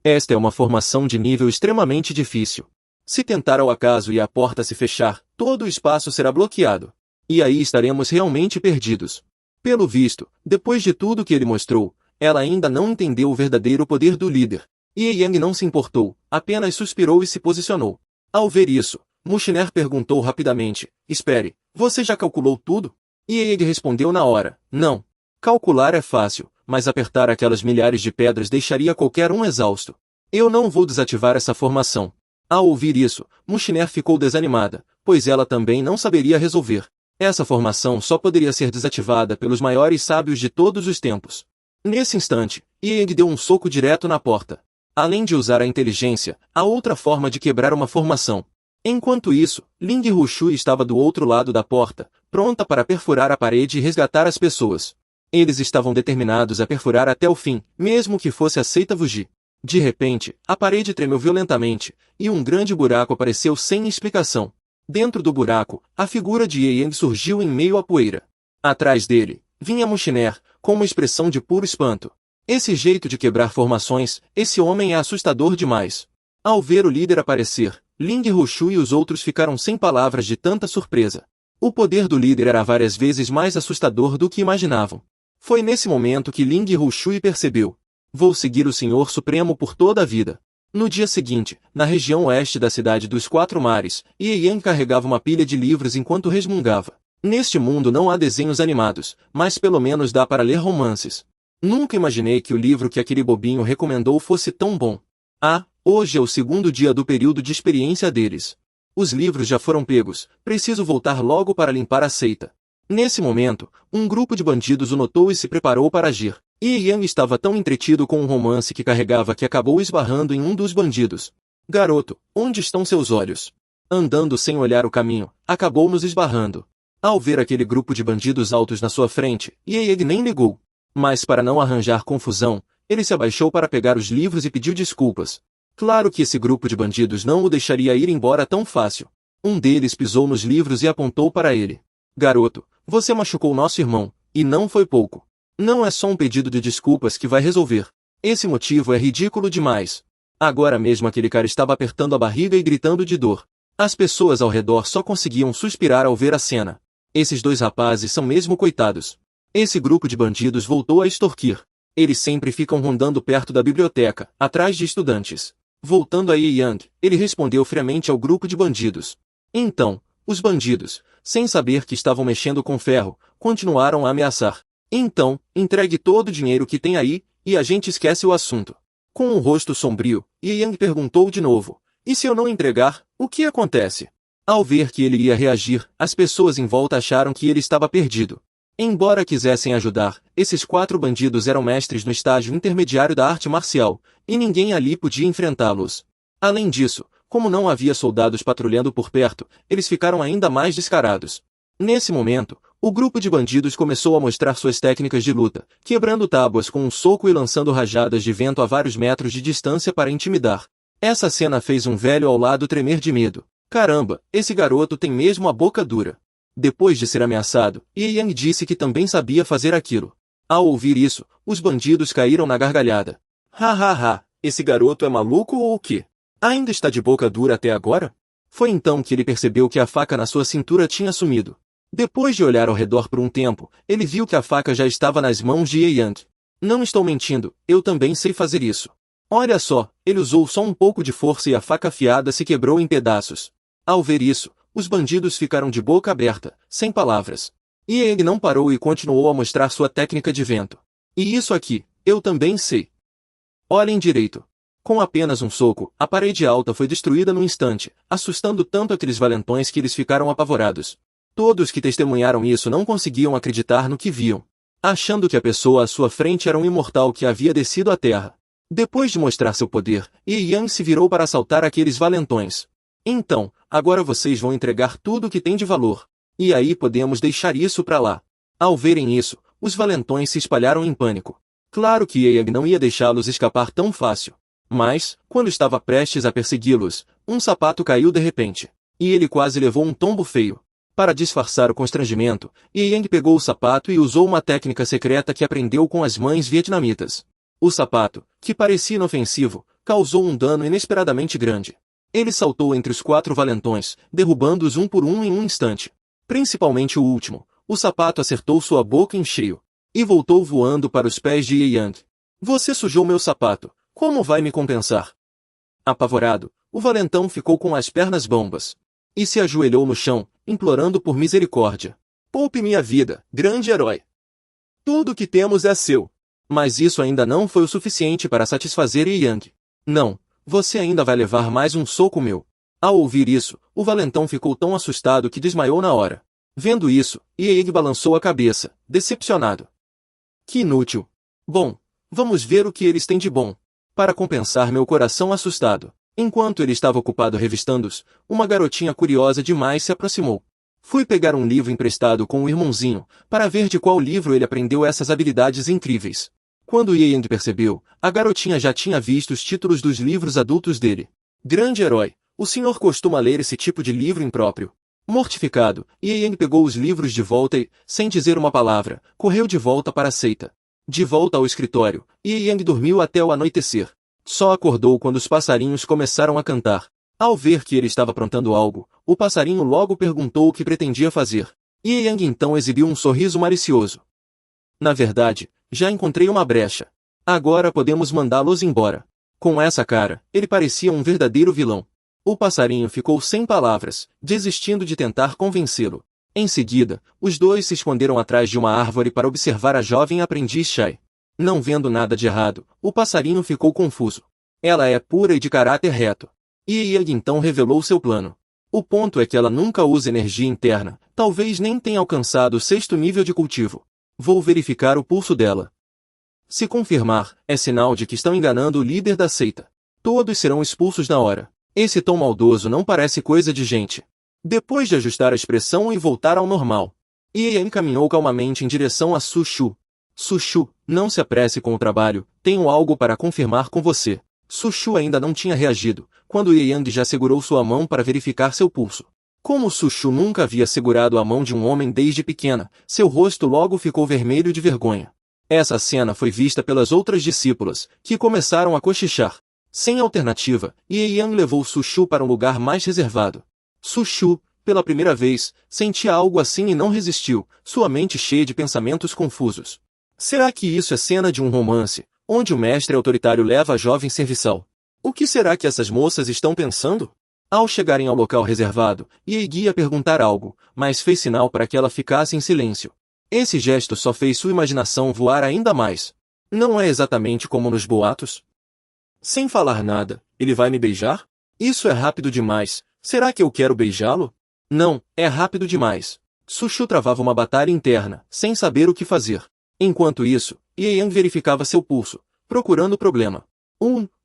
Esta é uma formação de nível extremamente difícil. Se tentar ao acaso e a porta se fechar, todo o espaço será bloqueado. E aí estaremos realmente perdidos. Pelo visto, depois de tudo que ele mostrou, ela ainda não entendeu o verdadeiro poder do líder. Yang não se importou, apenas suspirou e se posicionou. Ao ver isso, Mushner perguntou rapidamente, espere, você já calculou tudo? Yang respondeu na hora, não. Calcular é fácil, mas apertar aquelas milhares de pedras deixaria qualquer um exausto. Eu não vou desativar essa formação. Ao ouvir isso, Mushner ficou desanimada, pois ela também não saberia resolver. Essa formação só poderia ser desativada pelos maiores sábios de todos os tempos. Nesse instante, Yang deu um soco direto na porta. Além de usar a inteligência, há outra forma de quebrar uma formação. Enquanto isso, Ling Rushui estava do outro lado da porta, pronta para perfurar a parede e resgatar as pessoas. Eles estavam determinados a perfurar até o fim, mesmo que fosse aceita fugir. De repente, a parede tremeu violentamente, e um grande buraco apareceu sem explicação. Dentro do buraco, a figura de Ye Yang surgiu em meio à poeira. Atrás dele, vinha Mushiner, com uma expressão de puro espanto. Esse jeito de quebrar formações, esse homem é assustador demais. Ao ver o líder aparecer, Ling Rushui e os outros ficaram sem palavras de tanta surpresa. O poder do líder era várias vezes mais assustador do que imaginavam. Foi nesse momento que Ling Rushui percebeu: vou seguir o Senhor Supremo por toda a vida. No dia seguinte, na região oeste da cidade dos Quatro Mares, Ye Yang carregava uma pilha de livros enquanto resmungava. Neste mundo não há desenhos animados, mas pelo menos dá para ler romances. Nunca imaginei que o livro que aquele bobinho recomendou fosse tão bom. Ah, hoje é o segundo dia do período de experiência deles. Os livros já foram pegos, preciso voltar logo para limpar a seita. Nesse momento, um grupo de bandidos o notou e se preparou para agir. Ye Yang estava tão entretido com um romance que carregava que acabou esbarrando em um dos bandidos. Garoto, onde estão seus olhos? Andando sem olhar o caminho, acabou nos esbarrando. Ao ver aquele grupo de bandidos altos na sua frente, Ye Yang nem ligou. Mas para não arranjar confusão, ele se abaixou para pegar os livros e pediu desculpas. Claro que esse grupo de bandidos não o deixaria ir embora tão fácil. Um deles pisou nos livros e apontou para ele. Garoto, você machucou nosso irmão, e não foi pouco. Não é só um pedido de desculpas que vai resolver. Esse motivo é ridículo demais. Agora mesmo aquele cara estava apertando a barriga e gritando de dor. As pessoas ao redor só conseguiam suspirar ao ver a cena. Esses dois rapazes são mesmo coitados. Esse grupo de bandidos voltou a extorquir. Eles sempre ficam rondando perto da biblioteca, atrás de estudantes. Voltando a Ye Yang, ele respondeu friamente ao grupo de bandidos. Então, os bandidos, sem saber que estavam mexendo com ferro, continuaram a ameaçar. Então, entregue todo o dinheiro que tem aí, e a gente esquece o assunto. Com um rosto sombrio, Ye Yang perguntou de novo. E se eu não entregar, o que acontece? Ao ver que ele ia reagir, as pessoas em volta acharam que ele estava perdido. Embora quisessem ajudar, esses 4 bandidos eram mestres no estágio intermediário da arte marcial, e ninguém ali podia enfrentá-los. Além disso, como não havia soldados patrulhando por perto, eles ficaram ainda mais descarados. Nesse momento, o grupo de bandidos começou a mostrar suas técnicas de luta, quebrando tábuas com um soco e lançando rajadas de vento a vários metros de distância para intimidar. Essa cena fez um velho ao lado tremer de medo. Caramba, esse garoto tem mesmo a boca dura. Depois de ser ameaçado, Ye Yang disse que também sabia fazer aquilo. Ao ouvir isso, os bandidos caíram na gargalhada. Ha ha ha, esse garoto é maluco ou o quê? Ainda está de boca dura até agora? Foi então que ele percebeu que a faca na sua cintura tinha sumido. Depois de olhar ao redor por um tempo, ele viu que a faca já estava nas mãos de Ye Yang. Não estou mentindo, eu também sei fazer isso. Olha só, ele usou só um pouco de força e a faca afiada se quebrou em pedaços. Ao ver isso, os bandidos ficaram de boca aberta, sem palavras. E ele não parou e continuou a mostrar sua técnica de vento. E isso aqui, eu também sei. Olhem direito. Com apenas um soco, a parede alta foi destruída num instante, assustando tanto aqueles valentões que eles ficaram apavorados. Todos que testemunharam isso não conseguiam acreditar no que viam, achando que a pessoa à sua frente era um imortal que havia descido à terra. Depois de mostrar seu poder, Ye Yang se virou para assaltar aqueles valentões. Então, agora vocês vão entregar tudo o que tem de valor. E aí podemos deixar isso para lá. Ao verem isso, os valentões se espalharam em pânico. Claro que Ye Yang não ia deixá-los escapar tão fácil. Mas, quando estava prestes a persegui-los, um sapato caiu de repente. E ele quase levou um tombo feio. Para disfarçar o constrangimento, Ye Yang pegou o sapato e usou uma técnica secreta que aprendeu com as mães vietnamitas. O sapato, que parecia inofensivo, causou um dano inesperadamente grande. Ele saltou entre os 4 valentões, derrubando-os um por um em um instante. Principalmente o último, o sapato acertou sua boca em cheio. E voltou voando para os pés de Ye Yang. Você sujou meu sapato, como vai me compensar? Apavorado, o valentão ficou com as pernas bambas. E se ajoelhou no chão, implorando por misericórdia. Poupe minha vida, grande herói. Tudo o que temos é seu. Mas isso ainda não foi o suficiente para satisfazer Ye Yang. Não, você ainda vai levar mais um soco meu. Ao ouvir isso, o valentão ficou tão assustado que desmaiou na hora. Vendo isso, Ye Yang balançou a cabeça, decepcionado. Que inútil. Bom, vamos ver o que eles têm de bom. Para compensar meu coração assustado, enquanto ele estava ocupado revistando-os, uma garotinha curiosa demais se aproximou. Fui pegar um livro emprestado com o irmãozinho, para ver de qual livro ele aprendeu essas habilidades incríveis. Quando Yang percebeu, a garotinha já tinha visto os títulos dos livros adultos dele. Grande herói, o senhor costuma ler esse tipo de livro impróprio? Mortificado, Yang pegou os livros de volta e, sem dizer uma palavra, correu de volta para a seita. De volta ao escritório, Yang dormiu até o anoitecer. Só acordou quando os passarinhos começaram a cantar. Ao ver que ele estava aprontando algo, o passarinho logo perguntou o que pretendia fazer. Yang então exibiu um sorriso malicioso. Na verdade, já encontrei uma brecha. Agora podemos mandá-los embora. Com essa cara, ele parecia um verdadeiro vilão. O passarinho ficou sem palavras, desistindo de tentar convencê-lo. Em seguida, os dois se esconderam atrás de uma árvore para observar a jovem aprendiz Shai. Não vendo nada de errado, o passarinho ficou confuso. Ela é pura e de caráter reto. Yang então revelou seu plano. O ponto é que ela nunca usa energia interna, talvez nem tenha alcançado o 6º nível de cultivo. Vou verificar o pulso dela. Se confirmar, é sinal de que estão enganando o líder da seita. Todos serão expulsos na hora. Esse tom maldoso não parece coisa de gente. Depois de ajustar a expressão e voltar ao normal, Yang caminhou calmamente em direção a Su Shu. Su Shu, não se apresse com o trabalho, tenho algo para confirmar com você. Su Shu ainda não tinha reagido, quando Yang já segurou sua mão para verificar seu pulso. Como Su Shu nunca havia segurado a mão de um homem desde pequena, seu rosto logo ficou vermelho de vergonha. Essa cena foi vista pelas outras discípulas, que começaram a cochichar. Sem alternativa, Yang levou Su Shu para um lugar mais reservado. Su Shu, pela primeira vez, sentia algo assim e não resistiu, sua mente cheia de pensamentos confusos. Será que isso é cena de um romance, onde o mestre autoritário leva a jovem serviçal? O que será que essas moças estão pensando? Ao chegarem ao local reservado, Yang ia perguntar algo, mas fez sinal para que ela ficasse em silêncio. Esse gesto só fez sua imaginação voar ainda mais. Não é exatamente como nos boatos? Sem falar nada, ele vai me beijar? Isso é rápido demais. Será que eu quero beijá-lo? Não, é rápido demais. Su Shu travava uma batalha interna, sem saber o que fazer. Enquanto isso, Yang verificava seu pulso, procurando o problema.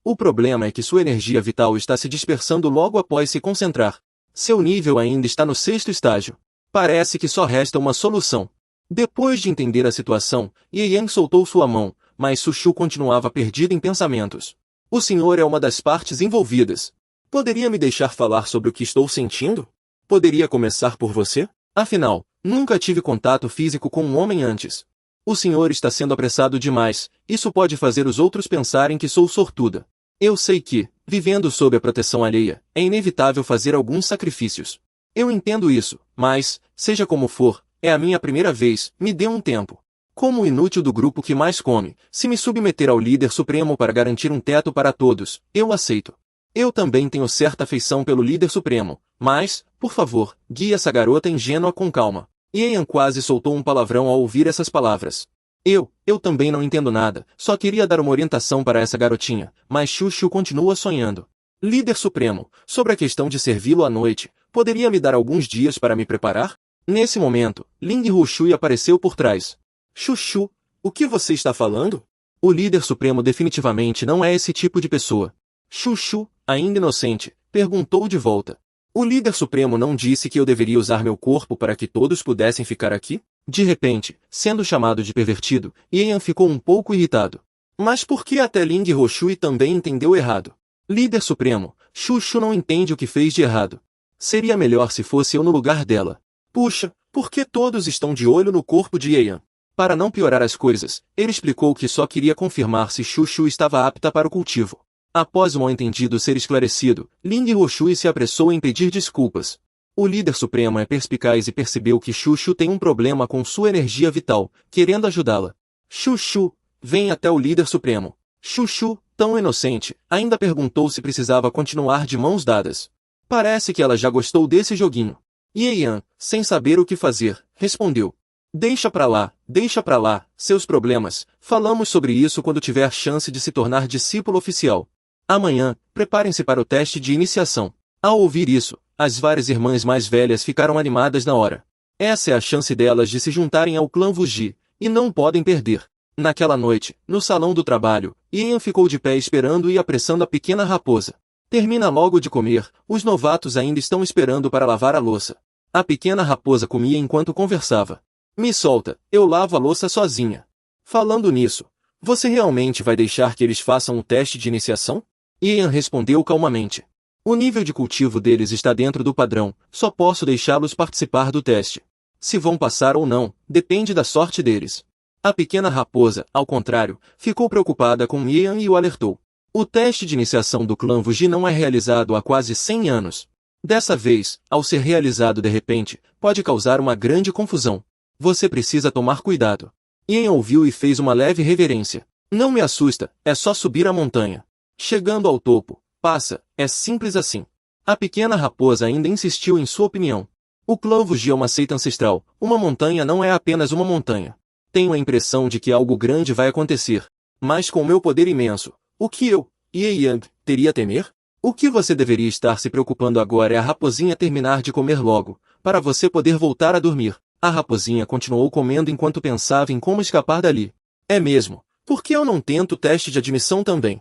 O problema é que sua energia vital está se dispersando logo após se concentrar. Seu nível ainda está no 6º estágio. Parece que só resta uma solução. Depois de entender a situação, Yang soltou sua mão, mas Su Shu continuava perdido em pensamentos. O senhor é uma das partes envolvidas. Poderia me deixar falar sobre o que estou sentindo? Poderia começar por você? Afinal, nunca tive contato físico com um homem antes. O senhor está sendo apressado demais, isso pode fazer os outros pensarem que sou sortuda. Eu sei que, vivendo sob a proteção alheia, é inevitável fazer alguns sacrifícios. Eu entendo isso, mas, seja como for, é a minha primeira vez, me dê um tempo. Como o inútil do grupo que mais come, se me submeter ao líder supremo para garantir um teto para todos, eu aceito. Eu também tenho certa afeição pelo líder supremo, mas, por favor, guie essa garota ingênua com calma. Yang quase soltou um palavrão ao ouvir essas palavras. Eu também não entendo nada, só queria dar uma orientação para essa garotinha, mas Su Shu continua sonhando. Líder supremo, sobre a questão de servi-lo à noite, poderia me dar alguns dias para me preparar? Nesse momento, Ling Hoshui apareceu por trás. Su Shu, o que você está falando? O líder supremo definitivamente não é esse tipo de pessoa. Su Shu, ainda inocente, perguntou de volta. O líder supremo não disse que eu deveria usar meu corpo para que todos pudessem ficar aqui? De repente, sendo chamado de pervertido, Yang ficou um pouco irritado. Mas por que até Ling Hoshui também entendeu errado? Líder supremo, Su Shu não entende o que fez de errado. Seria melhor se fosse eu no lugar dela. Puxa, por que todos estão de olho no corpo de Yang? Para não piorar as coisas, ele explicou que só queria confirmar se Su Shu estava apta para o cultivo. Após o mal-entendido ser esclarecido, Ling Hoshui se apressou em pedir desculpas. O líder supremo é perspicaz e percebeu que Su Shu tem um problema com sua energia vital, querendo ajudá-la. Su Shu, vem até o líder supremo. Su Shu, tão inocente, ainda perguntou se precisava continuar de mãos dadas. Parece que ela já gostou desse joguinho. Yang, sem saber o que fazer, respondeu. Deixa pra lá, seus problemas, falamos sobre isso quando tiver chance de se tornar discípulo oficial. Amanhã, preparem-se para o teste de iniciação. Ao ouvir isso, as várias irmãs mais velhas ficaram animadas na hora. Essa é a chance delas de se juntarem ao clã Wuji, e não podem perder. Naquela noite, no salão do trabalho, Ian ficou de pé esperando e apressando a pequena raposa. Termina logo de comer, os novatos ainda estão esperando para lavar a louça. A pequena raposa comia enquanto conversava. Me solta, eu lavo a louça sozinha. Falando nisso, você realmente vai deixar que eles façam um teste de iniciação? Ian respondeu calmamente. O nível de cultivo deles está dentro do padrão, só posso deixá-los participar do teste. Se vão passar ou não, depende da sorte deles. A pequena raposa, ao contrário, ficou preocupada com Ian e o alertou. O teste de iniciação do clã Vuji não é realizado há quase 100 anos. Dessa vez, ao ser realizado de repente, pode causar uma grande confusão. Você precisa tomar cuidado. Ian ouviu e fez uma leve reverência. Não me assusta, é só subir a montanha. Chegando ao topo, passa, é simples assim. A pequena raposa ainda insistiu em sua opinião. O clã Vuji é uma seita ancestral, uma montanha não é apenas uma montanha. Tenho a impressão de que algo grande vai acontecer. Mas com meu poder imenso, o que eu, Ian, teria a temer? O que você deveria estar se preocupando agora é a raposinha terminar de comer logo, para você poder voltar a dormir. A raposinha continuou comendo enquanto pensava em como escapar dali. É mesmo, por que eu não tento o teste de admissão também?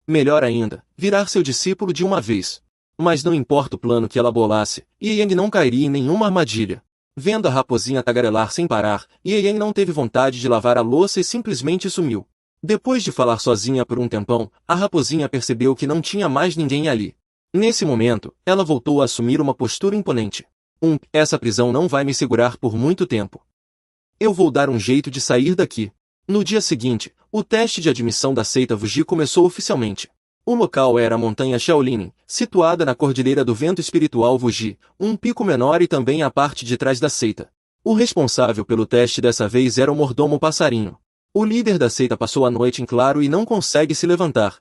Melhor ainda, virar seu discípulo de uma vez. Mas não importa o plano que ela bolasse, Ian não cairia em nenhuma armadilha. Vendo a raposinha tagarelar sem parar, Ian não teve vontade de lavar a louça e simplesmente sumiu. Depois de falar sozinha por um tempão, a raposinha percebeu que não tinha mais ninguém ali. Nesse momento, ela voltou a assumir uma postura imponente. Essa prisão não vai me segurar por muito tempo. Eu vou dar um jeito de sair daqui. No dia seguinte, o teste de admissão da seita Vuji começou oficialmente. O local era a montanha Shaolin, situada na Cordilheira do Vento Espiritual Vuji, um pico menor e também a parte de trás da seita. O responsável pelo teste dessa vez era o mordomo passarinho. O líder da seita passou a noite em claro e não consegue se levantar.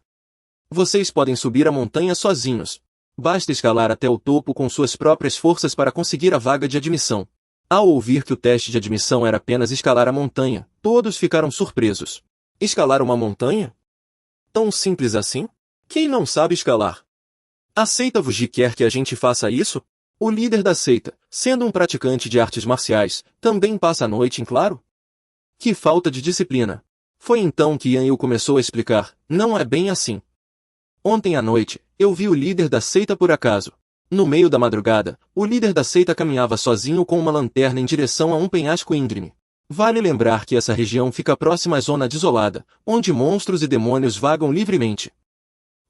Vocês podem subir a montanha sozinhos. Basta escalar até o topo com suas próprias forças para conseguir a vaga de admissão. Ao ouvir que o teste de admissão era apenas escalar a montanha, todos ficaram surpresos. Escalar uma montanha? Tão simples assim? Quem não sabe escalar? A seita Vuji quer que a gente faça isso? O líder da seita, sendo um praticante de artes marciais, também passa a noite em claro? Que falta de disciplina. Foi então que Yan Yu começou a explicar, não é bem assim. Ontem à noite, eu vi o líder da seita por acaso. No meio da madrugada, o líder da seita caminhava sozinho com uma lanterna em direção a um penhasco íngreme. Vale lembrar que essa região fica próxima à zona desolada, onde monstros e demônios vagam livremente.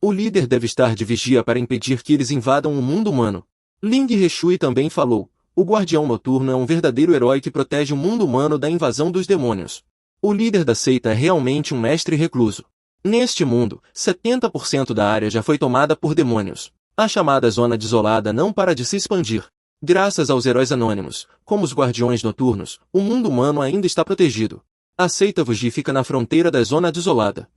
O líder deve estar de vigia para impedir que eles invadam o mundo humano. Ling Reshui também falou, o guardião noturno é um verdadeiro herói que protege o mundo humano da invasão dos demônios. O líder da seita é realmente um mestre recluso. Neste mundo, 70% da área já foi tomada por demônios. A chamada zona desolada não para de se expandir. Graças aos heróis anônimos, como os guardiões noturnos, o mundo humano ainda está protegido. A seita Vuji fica na fronteira da zona desolada.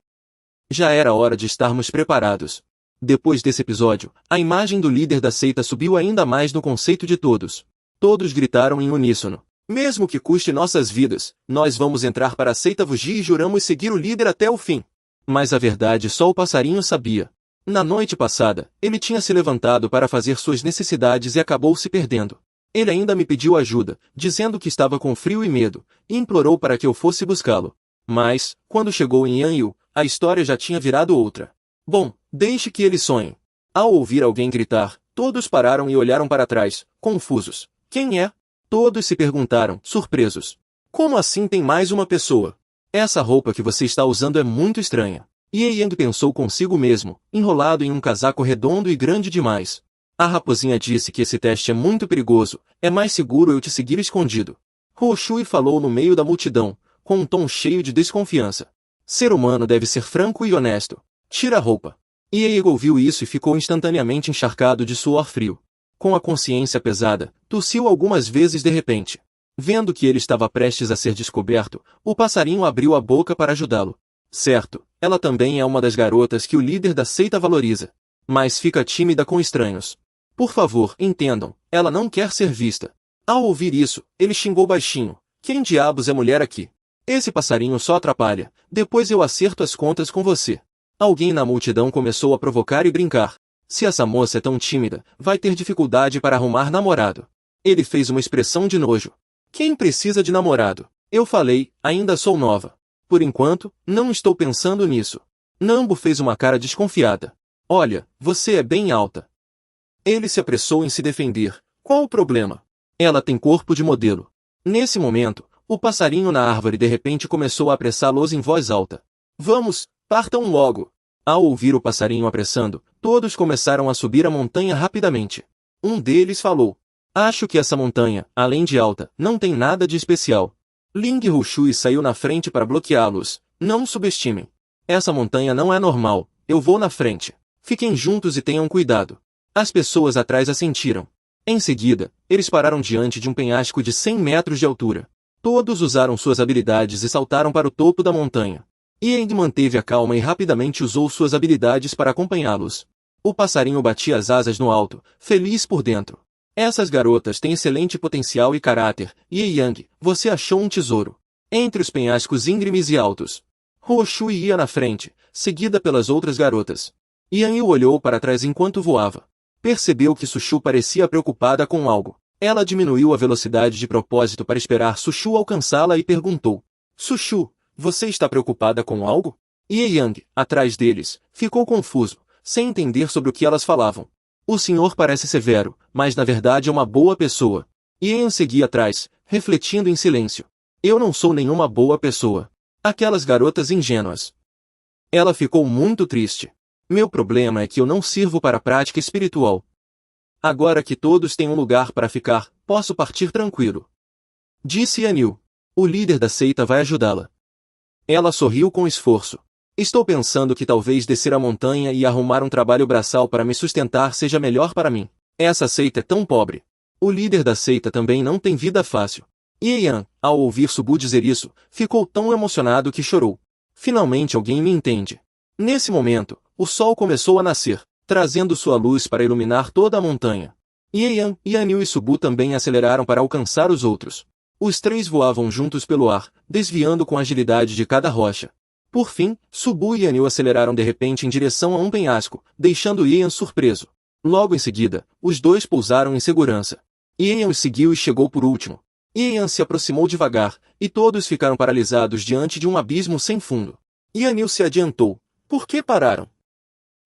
Já era hora de estarmos preparados. Depois desse episódio, a imagem do líder da seita subiu ainda mais no conceito de todos. Todos gritaram em uníssono. Mesmo que custe nossas vidas, nós vamos entrar para a seita Vuji e juramos seguir o líder até o fim. Mas a verdade só o passarinho sabia. Na noite passada, ele tinha se levantado para fazer suas necessidades e acabou se perdendo. Ele ainda me pediu ajuda, dizendo que estava com frio e medo, e implorou para que eu fosse buscá-lo. Mas, quando chegou em Yanyu, a história já tinha virado outra. Bom, deixe que ele sonhe. Ao ouvir alguém gritar, todos pararam e olharam para trás, confusos. Quem é? Todos se perguntaram, surpresos. Como assim tem mais uma pessoa? Essa roupa que você está usando é muito estranha. Ye Yang pensou consigo mesmo, enrolado em um casaco redondo e grande demais. A raposinha disse que esse teste é muito perigoso, é mais seguro eu te seguir escondido. Roshui falou no meio da multidão, com um tom cheio de desconfiança. Ser humano deve ser franco e honesto. Tira a roupa. Ye Yang ouviu isso e ficou instantaneamente encharcado de suor frio. Com a consciência pesada, tossiu algumas vezes de repente. Vendo que ele estava prestes a ser descoberto, o passarinho abriu a boca para ajudá-lo. Certo, ela também é uma das garotas que o líder da seita valoriza. Mas fica tímida com estranhos. Por favor, entendam, ela não quer ser vista. Ao ouvir isso, ele xingou baixinho. Quem diabos é mulher aqui? Esse passarinho só atrapalha, depois eu acerto as contas com você. Alguém na multidão começou a provocar e brincar. Se essa moça é tão tímida, vai ter dificuldade para arrumar namorado. Ele fez uma expressão de nojo. Quem precisa de namorado? Eu falei, ainda sou nova. Por enquanto, não estou pensando nisso. Nambu fez uma cara desconfiada. Olha, você é bem alta. Ele se apressou em se defender. Qual o problema? Ela tem corpo de modelo. Nesse momento, o passarinho na árvore de repente começou a apressá-los em voz alta. Vamos, partam logo. Ao ouvir o passarinho apressando, todos começaram a subir a montanha rapidamente. Um deles falou. Acho que essa montanha, além de alta, não tem nada de especial. Ling Rushui saiu na frente para bloqueá-los. Não subestimem. Essa montanha não é normal. Eu vou na frente. Fiquem juntos e tenham cuidado. As pessoas atrás assentiram. Em seguida, eles pararam diante de um penhasco de 100 metros de altura. Todos usaram suas habilidades e saltaram para o topo da montanha. Yang manteve a calma e rapidamente usou suas habilidades para acompanhá-los. O passarinho batia as asas no alto, feliz por dentro. Essas garotas têm excelente potencial e caráter, e Yang, você achou um tesouro. Entre os penhascos íngremes e altos. Roshui ia na frente, seguida pelas outras garotas. Yang olhou para trás enquanto voava. Percebeu que Sushu parecia preocupada com algo. Ela diminuiu a velocidade de propósito para esperar Sushu alcançá-la e perguntou. Sushu, você está preocupada com algo? E Yang, atrás deles, ficou confuso, sem entender sobre o que elas falavam. O senhor parece severo, mas na verdade é uma boa pessoa. Yang seguia atrás, refletindo em silêncio. Eu não sou nenhuma boa pessoa. Aquelas garotas ingênuas. Ela ficou muito triste. Meu problema é que eu não sirvo para a prática espiritual. Agora que todos têm um lugar para ficar, posso partir tranquilo. Disse Yanil. O líder da seita vai ajudá-la. Ela sorriu com esforço. Estou pensando que talvez descer a montanha e arrumar um trabalho braçal para me sustentar seja melhor para mim. Essa seita é tão pobre. O líder da seita também não tem vida fácil. Yan, ao ouvir Subu dizer isso, ficou tão emocionado que chorou. Finalmente alguém me entende. Nesse momento, o sol começou a nascer, trazendo sua luz para iluminar toda a montanha. Yan, Yanil e Subu também aceleraram para alcançar os outros. Os três voavam juntos pelo ar, desviando com agilidade de cada rocha. Por fim, Subu e Yanil aceleraram de repente em direção a um penhasco, deixando Yan surpreso. Logo em seguida, os dois pousaram em segurança. Yan os seguiu e chegou por último. Yan se aproximou devagar, e todos ficaram paralisados diante de um abismo sem fundo. Yanil se adiantou. Por que pararam?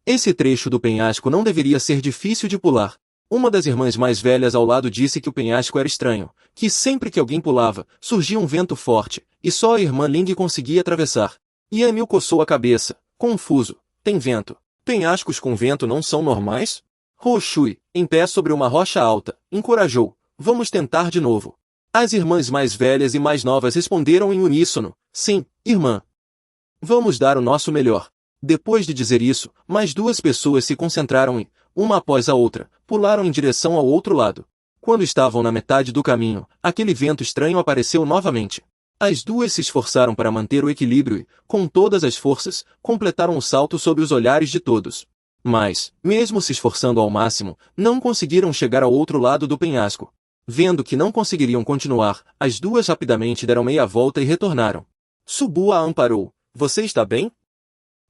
Esse trecho do penhasco não deveria ser difícil de pular. Uma das irmãs mais velhas ao lado disse que o penhasco era estranho, que sempre que alguém pulava, surgia um vento forte, e só a irmã Ling conseguia atravessar. Yanil coçou a cabeça, confuso. Tem vento. Penhascos com vento não são normais? Roshui, em pé sobre uma rocha alta, encorajou. Vamos tentar de novo. As irmãs mais velhas e mais novas responderam em uníssono. Sim, irmã. Vamos dar o nosso melhor. Depois de dizer isso, mais duas pessoas se concentraram e, uma após a outra, pularam em direção ao outro lado. Quando estavam na metade do caminho, aquele vento estranho apareceu novamente. As duas se esforçaram para manter o equilíbrio e, com todas as forças, completaram o salto sob os olhares de todos. Mas, mesmo se esforçando ao máximo, não conseguiram chegar ao outro lado do penhasco. Vendo que não conseguiriam continuar, as duas rapidamente deram meia volta e retornaram. Subu a amparou. Você está bem?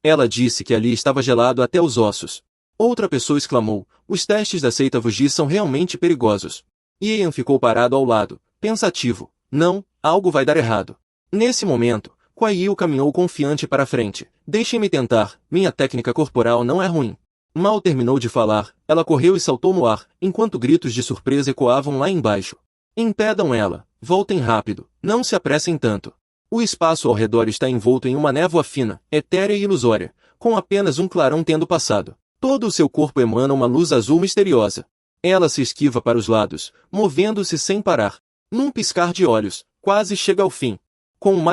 Ela disse que ali estava gelado até os ossos. Outra pessoa exclamou, os testes da seita Vuji são realmente perigosos. Yan ficou parado ao lado, pensativo. Não, algo vai dar errado. Nesse momento, Kuai Yu caminhou confiante para a frente. Deixem-me tentar, minha técnica corporal não é ruim. Mal terminou de falar, ela correu e saltou no ar, enquanto gritos de surpresa ecoavam lá embaixo. Impedam ela, voltem rápido, não se apressem tanto. O espaço ao redor está envolto em uma névoa fina, etérea e ilusória, com apenas um clarão tendo passado. Todo o seu corpo emana uma luz azul misteriosa. Ela se esquiva para os lados, movendo-se sem parar. Num piscar de olhos, quase chega ao fim. Com mais